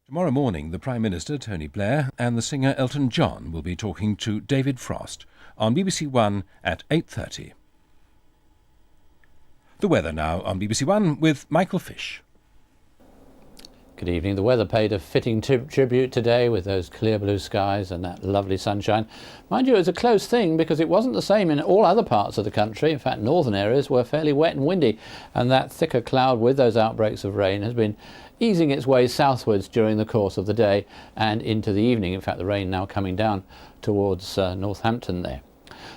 Tomorrow morning, the Prime Minister, Tony Blair, and the singer Elton John will be talking to David Frost on BBC One at 8:30. The weather now on BBC One with Michael Fish. Good evening. The weather paid a fitting tribute today with those clear blue skies and that lovely sunshine. Mind you, it was a close thing because it wasn't the same in all other parts of the country. In fact, northern areas were fairly wet and windy, and that thicker cloud with those outbreaks of rain has been easing its way southwards during the course of the day and into the evening. In fact, the rain now coming down towards Northampton there.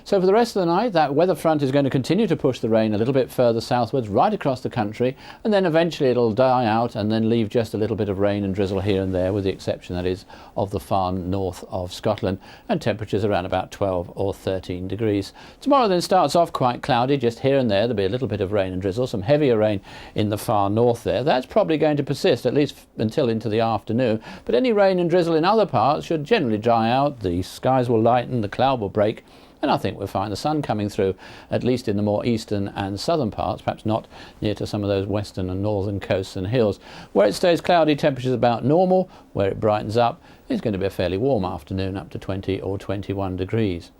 So for the rest of the night, that weather front is going to continue to push the rain a little bit further southwards, right across the country, and then eventually it'll die out and then leave just a little bit of rain and drizzle here and there, with the exception, that is, of the far north of Scotland, and temperatures around about 12 or 13 degrees. Tomorrow then starts off quite cloudy, just here and there. There'll be a little bit of rain and drizzle, some heavier rain in the far north there. That's probably going to persist at least until into the afternoon, but any rain and drizzle in other parts should generally dry out. The skies will lighten, the cloud will break, and I think we'll find the sun coming through, at least in the more eastern and southern parts, perhaps not near to some of those western and northern coasts and hills. Where it stays cloudy, temperatures about normal. Where it brightens up, it's going to be a fairly warm afternoon, up to 20 or 21 degrees.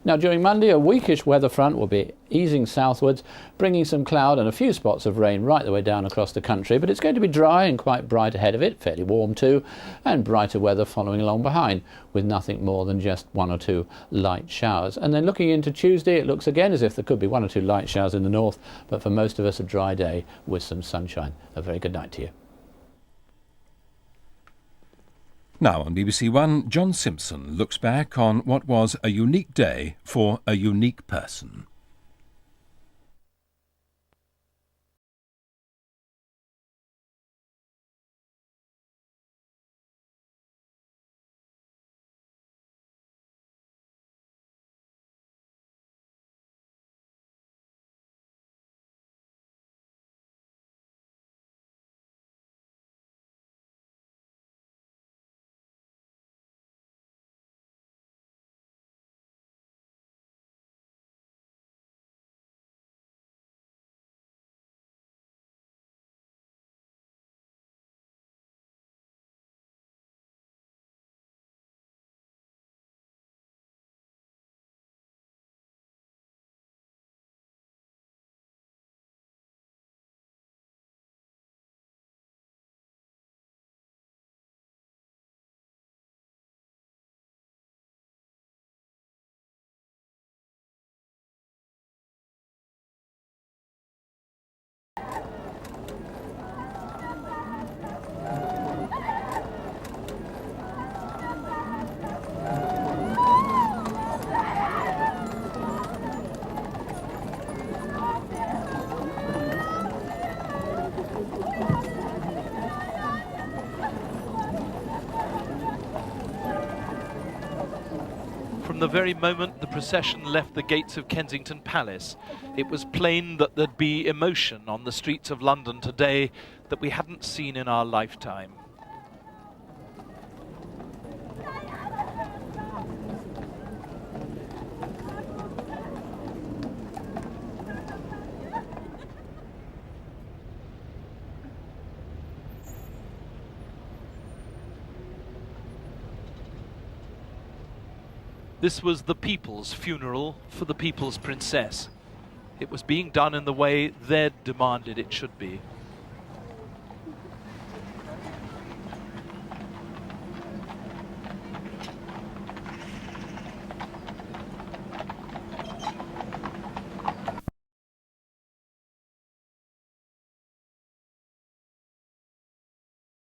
Now, during Monday, a weakish weather front will be easing southwards, bringing some cloud and a few spots of rain right the way down across the country, but it's going to be dry and quite bright ahead of it, fairly warm too, and brighter weather following along behind, with nothing more than just one or two light showers. And then looking into Tuesday, it looks again as if there could be one or two light showers in the north, but for most of us a dry day with some sunshine. A very good night to you. Now on BBC One, John Simpson looks back on what was a unique day for a unique person. From the very moment the procession left the gates of Kensington Palace, it was plain that there'd be emotion on the streets of London today that we hadn't seen in our lifetime. This was the people's funeral for the people's princess. It was being done in the way they'd demanded it should be.